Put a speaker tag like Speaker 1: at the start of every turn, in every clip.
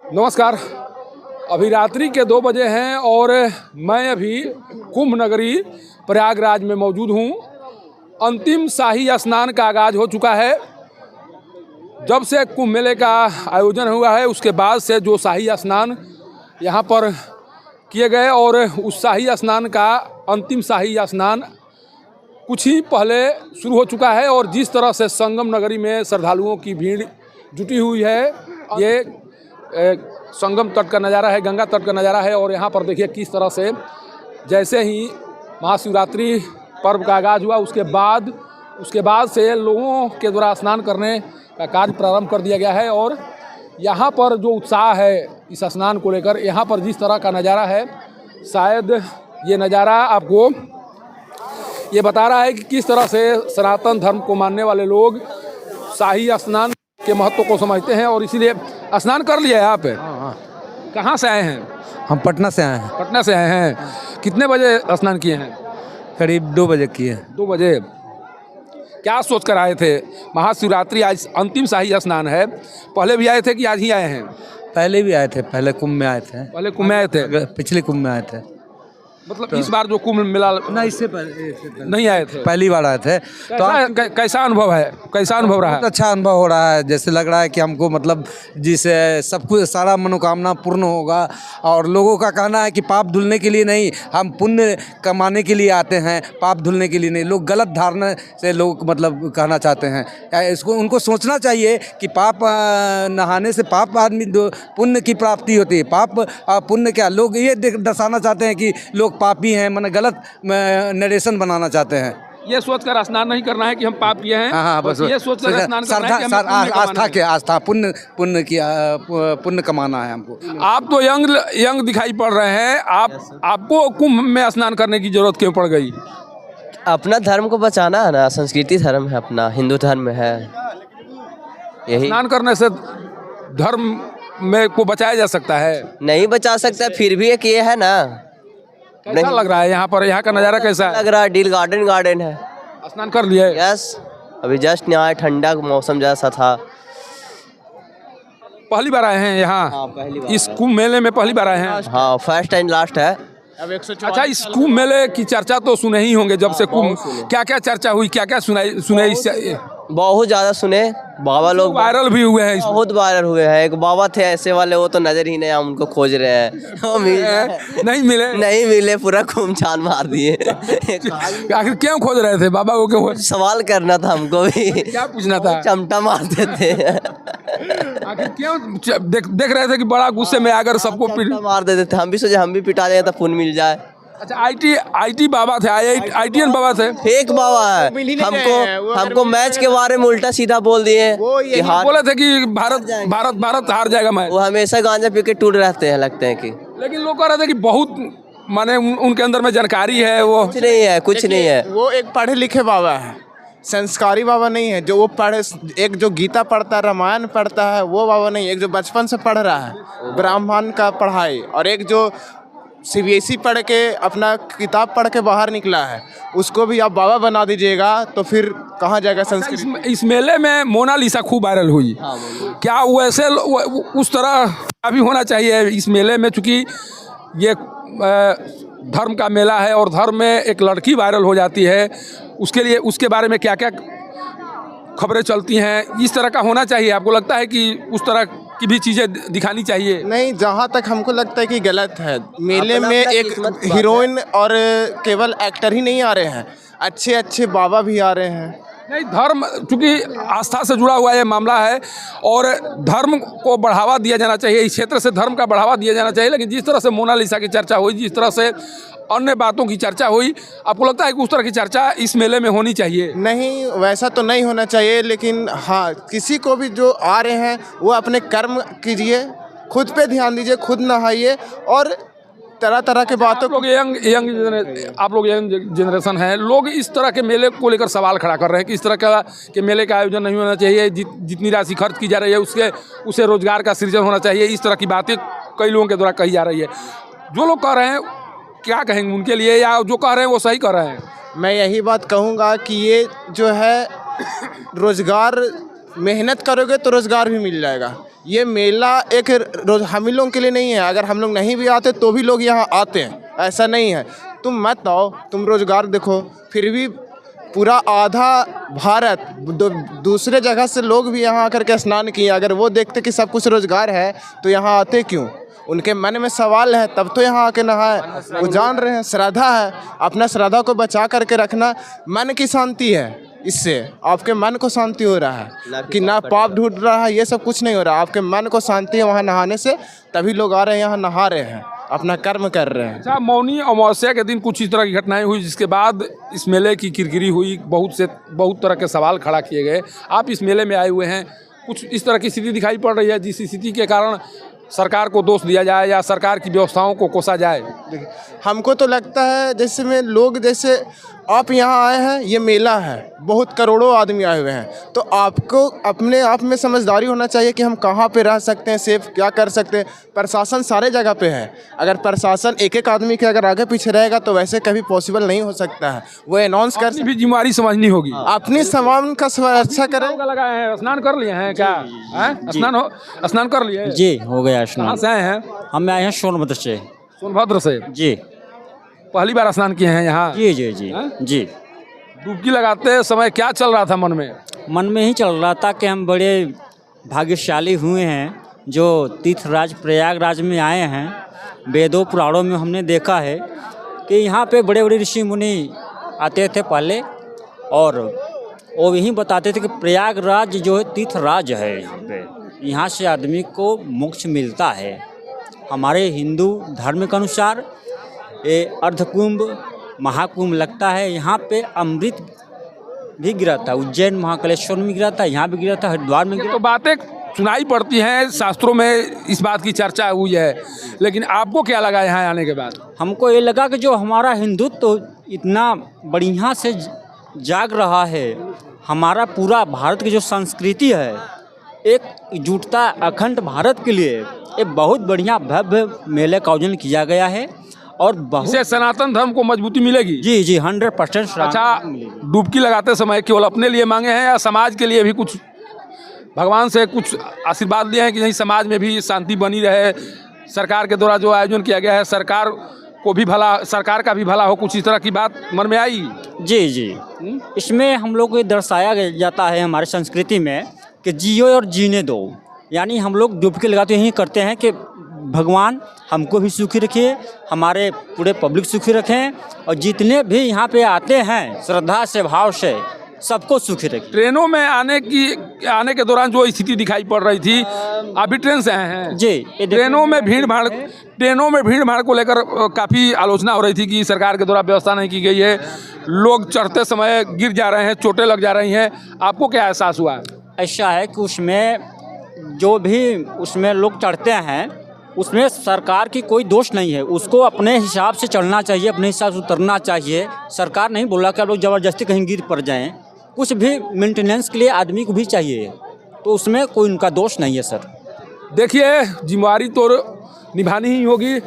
Speaker 1: नमस्कार। अभी रात्रि के 2 बजे हैं और मैं अभी कुंभ नगरी प्रयागराज में मौजूद हूँ। अंतिम शाही स्नान का आगाज़ हो चुका है। जब से कुंभ मेले का आयोजन हुआ है उसके बाद से जो शाही स्नान यहाँ पर किए गए और उस शाही स्नान का अंतिम शाही स्नान कुछ ही पहले शुरू हो चुका है और जिस तरह से संगम नगरी में श्रद्धालुओं की भीड़ जुटी हुई है, ये संगम तट का नज़ारा है, गंगा तट का नज़ारा है। और यहाँ पर देखिए किस तरह से जैसे ही महाशिवरात्रि पर्व का आगाज़ हुआ उसके बाद से लोगों के द्वारा स्नान करने का कार्य प्रारंभ कर दिया गया है। और यहाँ पर जो उत्साह है इस स्नान को लेकर, यहाँ पर जिस तरह का नज़ारा है, शायद ये नज़ारा आपको ये बता रहा है कि किस तरह से सनातन धर्म को मानने वाले लोग शाही स्नान के महत्व को समझते हैं। और इसीलिए स्नान कर लिया है आप? कहाँ से आए हैं?
Speaker 2: हम पटना से आए हैं।
Speaker 1: पटना से आए हैं। कितने बजे स्नान किए हैं?
Speaker 2: करीब 2 बजे किए।
Speaker 1: 2 बजे। क्या सोच कर आए थे? महाशिवरात्रि आज अंतिम शाही स्नान है, पहले भी आए थे कि आज ही आए हैं?
Speaker 2: पहले भी आए थे, पहले कुंभ में आए थे।
Speaker 1: पहले कुंभ में आए थे?
Speaker 2: पिछले कुंभ में आए थे।
Speaker 1: मतलब इस बार जो कुंभ मेला
Speaker 2: ना, इससे पहले
Speaker 1: नहीं आए थे?
Speaker 2: पहली बार आए थे।
Speaker 1: तो कैसा अनुभव है? कैसा अनुभव रहा?
Speaker 2: बहुत अच्छा अनुभव हो रहा है। जैसे लग रहा है कि हमको मतलब जिससे सब कुछ सारा मनोकामना पूर्ण होगा। और लोगों का कहना है कि पाप धुलने के लिए नहीं, हम पुण्य कमाने के लिए आते हैं, पाप धुलने के लिए नहीं। लोग गलत धारणा से लोग मतलब कहना चाहते हैं। इसको उनको सोचना चाहिए कि पाप नहाने से पाप आदमी पुण्य की प्राप्ति होती है। पाप पुण्य क्या, लोग ये दर्शाना चाहते हैं कि लोग पापी हैं, मतलब गलत नरेशन बनाना चाहते हैं।
Speaker 1: ये सोचकर स्नान नहीं करना है कि हम पाप किए हैं।
Speaker 2: हाँ, बस
Speaker 1: ये सोचकर स्नान करना है कि हमें
Speaker 2: आस्था पुण्य कमाना है हमको।
Speaker 1: आप तो यंग दिखाई पड़ रहे हैं, आपको कुंभ में स्नान करने की जरूरत क्यों पड़ गई?
Speaker 3: अपना धर्म को बचाना है ना, संस्कृति धर्म है, अपना हिंदू धर्म है। यही
Speaker 1: स्नान करने से धर्म में को बचाया जा सकता है?
Speaker 3: नहीं बचा सकता, फिर भी एक ये है ना।
Speaker 1: कैसा लग रहा है यहाँ पर? यहाँ का नज़ारा कैसा है?
Speaker 3: लग रहा है डील गार्डन है।
Speaker 1: स्नान कर लिए?
Speaker 3: यस, अभी जस्ट यहाँ ठंडा मौसम जैसा था।
Speaker 1: पहली बार आए हैं यहाँ?
Speaker 3: हाँ, पहली बार।
Speaker 1: इस कुंभ मेले में पहली बार आए हैं?
Speaker 3: हाँ, फर्स्ट एंड लास्ट है।
Speaker 1: अच्छा, इस कुंभ मेले की चर्चा तो सुने ही होंगे जब से कुंभ। क्या क्या चर्चा हुई, क्या क्या सुने इससे?
Speaker 3: बहुत ज़्यादा सुने। बाबा लोग
Speaker 1: वायरल भी हुए हैं इसमें।
Speaker 3: बहुत वायरल हुए हैं। एक बाबा थे ऐसे वाले, वो तो नजर ही नहीं, हम उनको खोज रहे हैं। नहीं मिले, पूरा खून मार दिए।
Speaker 1: आखिर क्यों खोज रहे थे बाबा को? क्यों
Speaker 3: सवाल करना था हमको भी।
Speaker 1: क्या पूछना था?
Speaker 3: चमटा मारते थे।
Speaker 1: आखिर क्यों देख रहे थे कि बड़ा गुस्से में आकर सबको
Speaker 3: मार देते थे? हम भी सोचे हम भी पिटा जाए तो पुण्य मिल जाए।
Speaker 1: अच्छा, आईटी बाबा थे, आईटीएन बाबा थे?
Speaker 3: फेक बाबा है। हमको मैच के बारे में उल्टा सीधा बोल दिए कि
Speaker 1: बोले थे कि भारत हार जाएगा मैच।
Speaker 3: वो हमेशा गांजा पी के टूट रहते हैं, लगते हैं कि।
Speaker 1: लेकिन लोग कह रहे थे कि बहुत माने उनके अंदर में जानकारी है। वो
Speaker 3: कुछ नहीं है।
Speaker 4: वो एक पढ़े लिखे बाबा है, संस्कारी बाबा नहीं है। जो वो पढ़े, एक जो गीता पढ़ता है, रामायण पढ़ता है, वो बाबा नहीं। एक जो बचपन से पढ़ रहा है ब्राह्मण का पढ़ाई, और एक जो सीबीएसई पढ़ के अपना किताब पढ़ के बाहर निकला है, उसको भी आप बाबा बना दीजिएगा तो फिर कहाँ जाएगा संस्कृति?
Speaker 1: इस मेले में मोनालिसा खूब वायरल हुई। क्या वैसे उस तरह अभी होना चाहिए इस मेले में? चूँकि ये धर्म का मेला है और धर्म में एक लड़की वायरल हो जाती है, उसके बारे में क्या क्या खबरें चलती हैं? इस तरह का होना चाहिए? आपको लगता है कि उस तरह की भी चीज़ें दिखानी चाहिए?
Speaker 4: नहीं, जहाँ तक हमको लगता है कि गलत है। मेले में एक हीरोइन और केवल एक्टर ही नहीं आ रहे हैं, अच्छे अच्छे बाबा भी आ रहे हैं।
Speaker 1: नहीं, धर्म चूँकि आस्था से जुड़ा हुआ ये मामला है और धर्म को बढ़ावा दिया जाना चाहिए। इस क्षेत्र से धर्म का बढ़ावा दिया जाना चाहिए। लेकिन जिस तरह से मोनालिसा की चर्चा हुई, जिस तरह से अन्य बातों की चर्चा हुई, आपको लगता है कि उस तरह की चर्चा इस मेले में होनी चाहिए?
Speaker 4: नहीं, वैसा तो नहीं होना चाहिए। लेकिन हाँ, किसी को भी जो आ रहे हैं वो अपने कर्म कीजिए, खुद पे ध्यान दीजिए, खुद नहाइए। और तरह तरह के बातों
Speaker 1: आप लोग यंग जनरेशन हैं, लोग इस तरह के मेले को लेकर सवाल खड़ा कर रहे हैं कि इस तरह के मेले का आयोजन नहीं होना चाहिए। जितनी राशि खर्च की जा रही है उसे रोजगार का सृजन होना चाहिए। इस तरह की बातें कई लोगों के द्वारा कही जा रही है। जो लोग कह रहे हैं, क्या कहेंगे उनके लिए, या जो कह रहे हैं वो सही कह रहे हैं?
Speaker 4: मैं यही बात कहूँगा कि ये जो है रोजगार, मेहनत करोगे तो रोजगार भी मिल जाएगा। ये मेला एक रोज हम ही लोगों के लिए नहीं है, अगर हम लोग नहीं भी आते तो भी लोग यहाँ आते हैं, ऐसा नहीं है। तुम मत आओ, तुम रोजगार देखो, फिर भी पूरा आधा भारत दूसरे जगह से लोग भी यहाँ आकर के स्नान किए, अगर वो देखते कि सब कुछ रोजगार है तो यहाँ आते क्यों? उनके मन में सवाल है तब तो यहाँ आके नहाए। वो जान रहे हैं श्रद्धा है, अपना श्रद्धा को बचा करके रखना मन की शांति है। इससे आपके मन को शांति हो रहा है कि ना पाप ढूंढ रहा है, ये सब कुछ नहीं हो रहा। आपके मन को शांति है वहाँ नहाने से, तभी लोग आ रहे हैं यहाँ नहा रहे हैं, अपना कर्म कर रहे हैं।
Speaker 1: अच्छा, मौनी अमावस्या के दिन कुछ इस तरह की घटनाएं हुई जिसके बाद इस मेले की किरकिरी हुई, बहुत तरह के सवाल खड़ा किए गए। आप इस मेले में आए हुए हैं, कुछ इस तरह की स्थिति दिखाई पड़ रही है जिस स्थिति के कारण सरकार को दोष दिया जाए या सरकार की व्यवस्थाओं को कोसा जाए?
Speaker 4: हमको तो लगता है जैसे में लोग, जैसे आप यहाँ आए हैं, ये मेला है, बहुत करोड़ों आदमी आए हुए हैं, तो आपको अपने आप में समझदारी होना चाहिए कि हम कहाँ पे रह सकते हैं, सेफ क्या कर सकते हैं। प्रशासन सारे जगह पे है, अगर प्रशासन एक एक आदमी के अगर आगे पीछे रहेगा तो वैसे कभी पॉसिबल नहीं हो सकता है। वो अनाउंस कर
Speaker 1: भी जिम्मेवारी समझनी होगी,
Speaker 4: अपनी सामान का अच्छा करें।
Speaker 1: लगाए हैं, स्नान कर लिए हैं क्या? स्नान कर लिए
Speaker 5: जी, हो गया स्नान।
Speaker 1: कहाँ से आए हैं?
Speaker 5: हम आए हैं सोनभद्र से।
Speaker 1: सोनभद्र से?
Speaker 5: जी।
Speaker 1: पहली बार स्नान किए हैं यहाँ?
Speaker 5: जी जी जी जी।
Speaker 1: डुबकी लगाते समय क्या चल रहा था मन में?
Speaker 5: मन में ही चल रहा था कि हम बड़े भाग्यशाली हुए हैं जो तीर्थराज प्रयागराज में आए हैं। वेदों पुराणों में हमने देखा है कि यहाँ पे बड़े बड़े ऋषि मुनि आते थे पहले, और वो यही बताते थे कि प्रयागराज जो है तीर्थराज है। यहाँ से आदमी को मोक्ष मिलता है। हमारे हिंदू धर्म के अनुसार ये अर्धकुंभ महाकुंभ लगता है। यहाँ पे अमृत भी गिरा था, उज्जैन महाकालेश्वर में गिरा था, यहाँ भी गिरा था, हरिद्वार में गिरा।
Speaker 1: तो बातें सुनाई पड़ती हैं, शास्त्रों में इस बात की चर्चा हुई है, लेकिन आपको क्या लगा यहाँ आने के बाद?
Speaker 5: हमको ये लगा कि जो हमारा हिंदुत्व तो इतना बढ़िया से जाग रहा है, हमारा पूरा भारत की जो संस्कृति है, एक जुटता अखंड भारत के लिए एक बहुत बढ़िया भव्य मेले का आयोजन किया गया है और
Speaker 1: इससे सनातन धर्म को मजबूती मिलेगी।
Speaker 5: जी जी 100%।
Speaker 1: अच्छा, डुबकी लगाते समय केवल अपने लिए मांगे हैं या समाज के लिए भी कुछ भगवान से कुछ आशीर्वाद लिए हैं कि नहीं समाज में भी शांति बनी रहे? सरकार के द्वारा जो आयोजन किया गया है, सरकार को भी भला, सरकार का भी भला हो, कुछ इस तरह की बात मन में आई?
Speaker 5: जी जी। इसमें हम लोग को दर्शाया जाता है हमारी संस्कृति में कि जियो और जीने दो। यानी हम लोग डुबकी लगाते यही करते हैं कि भगवान हमको भी सुखी रखिए, हमारे पूरे पब्लिक सुखी रखें, और जितने भी यहाँ पे आते हैं श्रद्धा से भाव से सबको सुखी रखें।
Speaker 1: ट्रेनों में आने के दौरान जो स्थिति दिखाई पड़ रही थी, अभी ट्रेन से आए हैं
Speaker 5: जी,
Speaker 1: ट्रेनों में भीड़ भाड़ को लेकर काफ़ी आलोचना हो रही थी कि सरकार के द्वारा व्यवस्था नहीं की गई है, लोग चढ़ते समय गिर जा रहे हैं, चोटें लग जा रही हैं। आपको क्या एहसास हुआ?
Speaker 5: ऐसा है कि उसमें जो भी उसमें लोग चढ़ते हैं उसमें सरकार की कोई दोष नहीं है, उसको अपने हिसाब से चढ़ना चाहिए, अपने हिसाब से उतरना चाहिए। सरकार नहीं बोला कि आप लोग ज़बरदस्ती कहीं गिर पड़ जाएं, कुछ भी मेंटेनेंस के लिए आदमी को भी चाहिए, तो उसमें कोई उनका दोष नहीं है सर।
Speaker 1: देखिए, जिम्मेवारी तो निभानी ही होगी।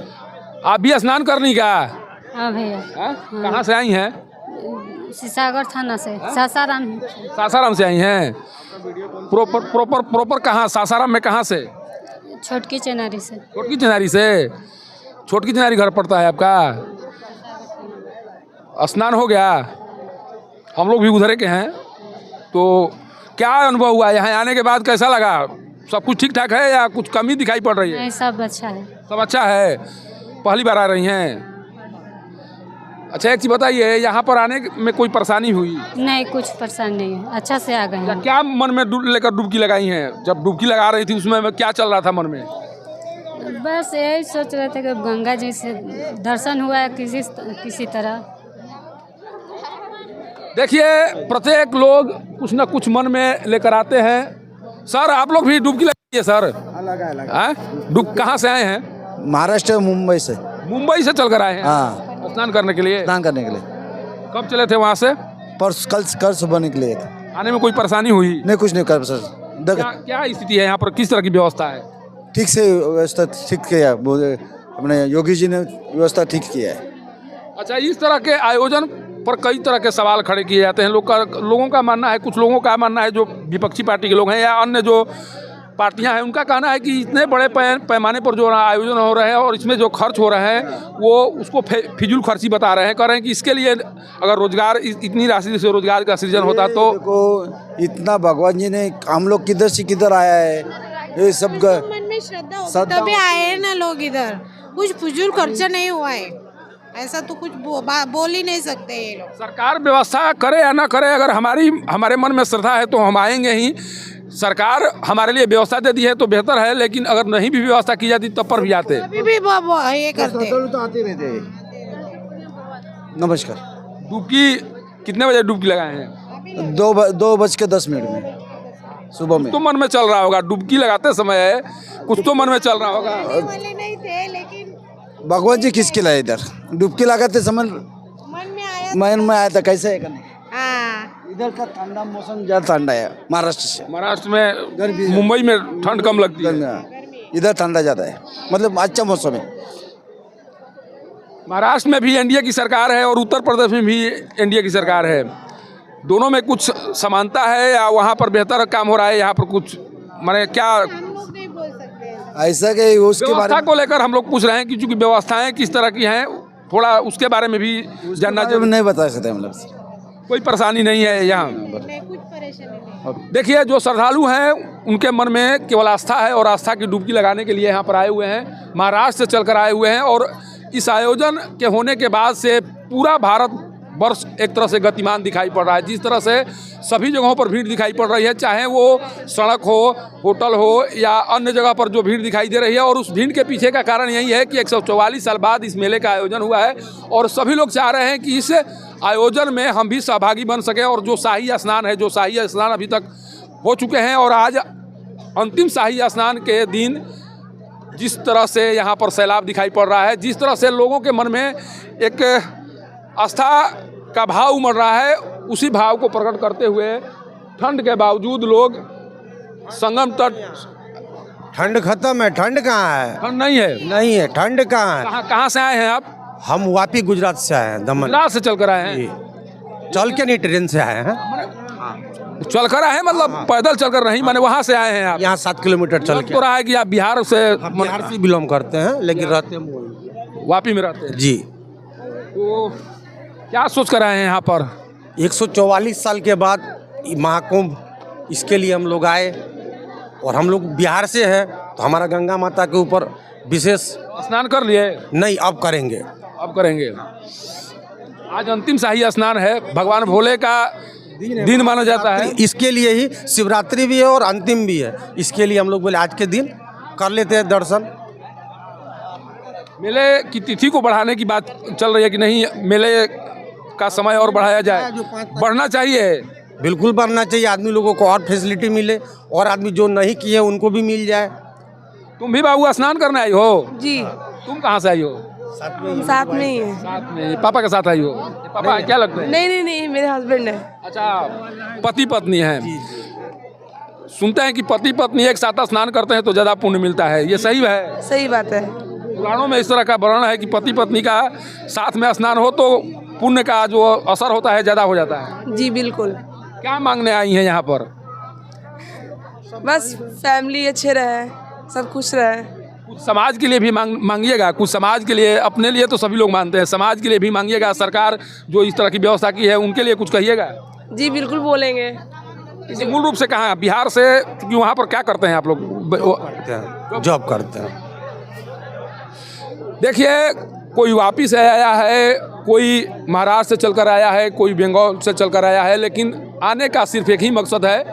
Speaker 1: आप भी स्नान करनी का?
Speaker 6: हाँ भैया।
Speaker 1: कहाँ से आई हैं?
Speaker 6: सीसागर थाना से। सासाराम।
Speaker 1: सासाराम से आई हैं? प्रॉपर कहाँ? सासाराम में कहाँ से?
Speaker 6: छोटकी चेनारी से।
Speaker 1: छोटकी चेनारी से? छोटकी चेनारी घर पड़ता है आपका? स्नान हो गया? हम लोग भी उधर के हैं, तो क्या अनुभव हुआ यहाँ आने के बाद? कैसा लगा? सब कुछ ठीक ठाक है या कुछ कमी दिखाई पड़ रही है?
Speaker 6: नहीं, सब अच्छा है।
Speaker 1: सब अच्छा है। पहली बार आ रही हैं? अच्छा, एक चीज़ बताइए, यहाँ पर आने में कोई परेशानी हुई?
Speaker 6: नहीं, कुछ परेशानी नहीं है, अच्छा से आ गए हैं।
Speaker 1: क्या मन में लेकर डुबकी लगाई हैं? जब डुबकी लगा रही थी उसमें क्या चल रहा था मन में?
Speaker 6: बस यही सोच रहे थे कि गंगा जी से दर्शन हुआ है किसी तरह।
Speaker 1: देखिए, प्रत्येक लोग कुछ न कुछ मन में लेकर आते हैं। सर, आप लोग भी डुबकी लगाइए सर। कहाँ से आए हैं?
Speaker 7: महाराष्ट्र, मुंबई से।
Speaker 1: मुंबई से चल कर आए हैं?
Speaker 7: हाँ,
Speaker 1: स्नान करने के लिए।
Speaker 7: स्नान करने के लिए।
Speaker 1: कब चले थे वहाँ से?
Speaker 7: कल सुबह निकले थे।
Speaker 1: आने में कोई परेशानी हुई?
Speaker 7: नहीं, कुछ नहीं कर सर।
Speaker 1: क्या स्थिति है यहाँ पर? किस तरह की व्यवस्था है?
Speaker 7: ठीक से व्यवस्था ठीक किया है, अपने योगी जी ने व्यवस्था ठीक किया है।
Speaker 1: अच्छा, इस तरह के आयोजन पर कई तरह के सवाल खड़े किए जाते हैं। लोगों का मानना है, कुछ लोगों का मानना है जो विपक्षी पार्टी के लोग हैं या अन्य जो पार्टियां हैं, उनका कहना है कि इतने बड़े पैमाने पर जो आयोजन हो रहे हैं और इसमें जो खर्च हो रहे हैं वो उसको फिजूल खर्ची बता रहे हैं। कह रहे हैं कि इसके लिए अगर रोजगार इतनी राशि से रोजगार का सृजन होता तो
Speaker 7: देखो इतना भगवान जी ने हम लोग किधर से किधर आया है, ये सब
Speaker 8: मन में श्रद्धा होगी तभी आए हैं ना लोग इधर। कुछ फिजूल खर्चा नहीं हुआ है, ऐसा तो कुछ बोल ही नहीं सकते ये लोग।
Speaker 1: सरकार व्यवस्था करे या ना करे, अगर हमारे मन में श्रद्धा है तो हम आएंगे ही। सरकार हमारे लिए व्यवस्था दे दी है तो बेहतर है, लेकिन अगर नहीं भी व्यवस्था की जाती तब पर भी आते।
Speaker 8: अभी भी ये करते
Speaker 7: तो आते रहते हैं। नमस्कार।
Speaker 1: डुबकी कितने बजे डुबकी लगाए हैं?
Speaker 7: 2:10 में सुबह में।
Speaker 1: तो मन में चल रहा होगा डुबकी लगाते समय, कुछ तो मन में चल रहा होगा।
Speaker 8: वाले नहीं थे लेकिन
Speaker 7: भगवान जी किसके लाए इधर? डुबकी लगाते समय मन में आया था कैसे है करने।
Speaker 8: हाँ।
Speaker 7: इधर का ठंडा मौसम ज्यादा ठंडा है महाराष्ट्र से।
Speaker 1: महाराष्ट्र में, मुंबई में ठंड कम लगती है,
Speaker 7: इधर ठंडा ज्यादा है, मतलब अच्छा मौसम है।
Speaker 1: महाराष्ट्र में भी एनडीए की सरकार है और उत्तर प्रदेश में भी एनडीए की सरकार है। दोनों में कुछ समानता है या वहाँ पर बेहतर काम हो रहा है, यहाँ पर कुछ माने क्या
Speaker 7: ऐसा कि उसके बारे
Speaker 1: व्यवस्था को लेकर हम लोग पूछ रहे हैं कि चूंकि व्यवस्थाएं किस तरह की हैं, थोड़ा उसके बारे में भी जानना
Speaker 7: में नहीं बता सकते हम लोग।
Speaker 1: कोई परेशानी नहीं है यहाँ।
Speaker 8: कुछ परेशानी नहीं।
Speaker 1: देखिए जो श्रद्धालु हैं उनके मन में केवल आस्था है और आस्था की डुबकी लगाने के लिए यहाँ पर आए हुए हैं, महाराष्ट्र से चलकर आए हुए हैं। और इस आयोजन के होने के बाद से पूरा भारत वर्ष एक तरह से गतिमान दिखाई पड़ रहा है। जिस तरह से सभी जगहों पर भीड़ दिखाई पड़ रही है, चाहे वो सड़क हो, होटल हो या अन्य जगह पर जो भीड़ दिखाई दे रही है। और उस भीड़ के पीछे का कारण यही है कि 144 साल बाद इस मेले का आयोजन हुआ है और सभी लोग चाह रहे हैं कि इस आयोजन में हम भी सहभागी बन सकें। और जो शाही स्नान है, जो शाही स्नान अभी तक हो चुके हैं और आज अंतिम शाही स्नान के दिन जिस तरह से यहाँ पर सैलाब दिखाई पड़ रहा है, जिस तरह से लोगों के मन में एक आस्था का भाव उमड़ रहा है, उसी भाव को प्रकट करते हुए ठंड के बावजूद लोग संगम तट।
Speaker 9: ठंड खत्म है, ठंड कहाँ है?
Speaker 1: ठंड नहीं है,
Speaker 9: नहीं है, ठंड कहाँ है?
Speaker 1: कहाँ से आए हैं आप?
Speaker 9: हम वापी गुजरात से आए हैं, दमन।
Speaker 1: गुजरात से चलकर आए हैं?
Speaker 9: चल के नहीं, ट्रेन से आए हैं।
Speaker 1: चलकर आए हैं मतलब पैदल चलकर नहीं, माने वहाँ से आए हैं आप?
Speaker 9: यहाँ 7 किलोमीटर चल के।
Speaker 1: तो रहा है कि आप बिहार से
Speaker 9: बिलोंग करते हैं लेकिन रहते हैं
Speaker 1: वापी में रहते हैं
Speaker 9: जी।
Speaker 1: तो क्या सोच कर आए हैं यहाँ पर?
Speaker 9: 144 साल के बाद महाकुंभ, इसके लिए हम लोग आए। और हम लोग बिहार से हैं तो हमारा गंगा माता के ऊपर विशेष
Speaker 1: स्नान कर लिए?
Speaker 9: नहीं, अब करेंगे।
Speaker 1: अब करेंगे। आज अंतिम शाही स्नान है, भगवान भोले का दिन माना जाता है।
Speaker 9: इसके लिए ही शिवरात्रि भी है और अंतिम भी है, इसके लिए हम लोग बोले आज के दिन कर लेते हैं दर्शन।
Speaker 1: मेले की तिथि को बढ़ाने की बात चल रही है कि नहीं, मेले का समय और बढ़ाया जाए? बढ़ना चाहिए,
Speaker 9: बिल्कुल बढ़ना चाहिए। आदमी लोगों को और फैसिलिटी मिले और आदमी जो नहीं किए उनको भी मिल जाए।
Speaker 1: तुम भी बाबू स्नान करने आई हो?
Speaker 8: जी।
Speaker 1: तुम कहाँ से आई हो?
Speaker 8: साथ में ही है।
Speaker 1: साथ में? पापा के साथ आई हो? पापा क्या लगता है?
Speaker 8: नहीं, मेरे हस्बैंड है।
Speaker 1: अच्छा, पति पत्नी है। सुनते हैं कि पति पत्नी एक साथ स्नान करते हैं तो ज्यादा पुण्य मिलता है, ये सही है?
Speaker 8: सही बात है।
Speaker 1: पुराणों में इस तरह का वर्णन है कि पति पत्नी का साथ में स्नान हो तो पुण्य का जो असर होता है ज्यादा हो जाता है।
Speaker 8: जी बिल्कुल।
Speaker 1: क्या मांगने आई हैं यहाँ पर?
Speaker 8: बस फैमिली अच्छे रहे, सब खुश रहे।
Speaker 1: कुछ समाज के लिए भी मांगिएगा, कुछ समाज के लिए, अपने लिए तो सभी लोग मानते हैं, समाज के लिए भी मांगिएगा। सरकार जो इस तरह की व्यवस्था की है उनके लिए कुछ कहिएगा।
Speaker 8: जी बिल्कुल बोलेंगे।
Speaker 1: मूल रूप से कहाँ, बिहार से? क्योंकि वहाँ पर क्या करते हैं आप लोग?
Speaker 9: जॉब करते हैं।
Speaker 1: देखिए, कोई वापी से आया है, कोई महाराष्ट्र से चलकर आया है, कोई बंगाल से चलकर आया है, लेकिन आने का सिर्फ एक ही मकसद है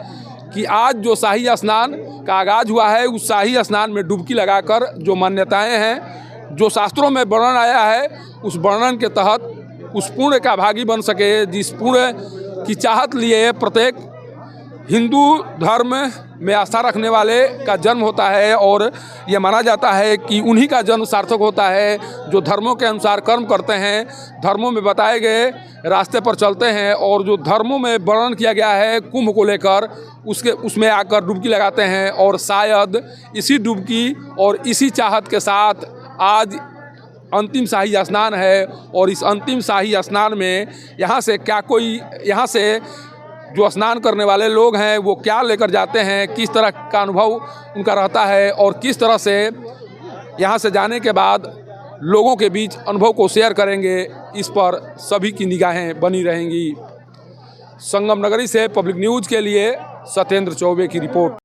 Speaker 1: कि आज जो शाही स्नान का आगाज़ हुआ है उस शाही स्नान में डुबकी लगाकर जो मान्यताएं हैं, जो शास्त्रों में वर्णन आया है, उस वर्णन के तहत उस पुण्य का भागी बन सके, जिस पुण्य की चाहत लिए प्रत्येक हिंदू धर्म में आस्था रखने वाले का जन्म होता है। और ये माना जाता है कि उन्हीं का जन्म सार्थक होता है जो धर्मों के अनुसार कर्म करते हैं, धर्मों में बताए गए रास्ते पर चलते हैं और जो धर्मों में वर्णन किया गया है कुंभ को लेकर, उसमें आकर डुबकी लगाते हैं। और शायद इसी डुबकी और इसी चाहत के साथ आज अंतिम शाही स्नान है और इस अंतिम शाही स्नान में यहाँ से जो स्नान करने वाले लोग हैं वो क्या लेकर जाते हैं, किस तरह का अनुभव उनका रहता है और किस तरह से यहाँ से जाने के बाद लोगों के बीच अनुभव को शेयर करेंगे, इस पर सभी की निगाहें बनी रहेंगी। संगम नगरी से पब्लिक न्यूज़ के लिए सत्येंद्र चौबे की रिपोर्ट।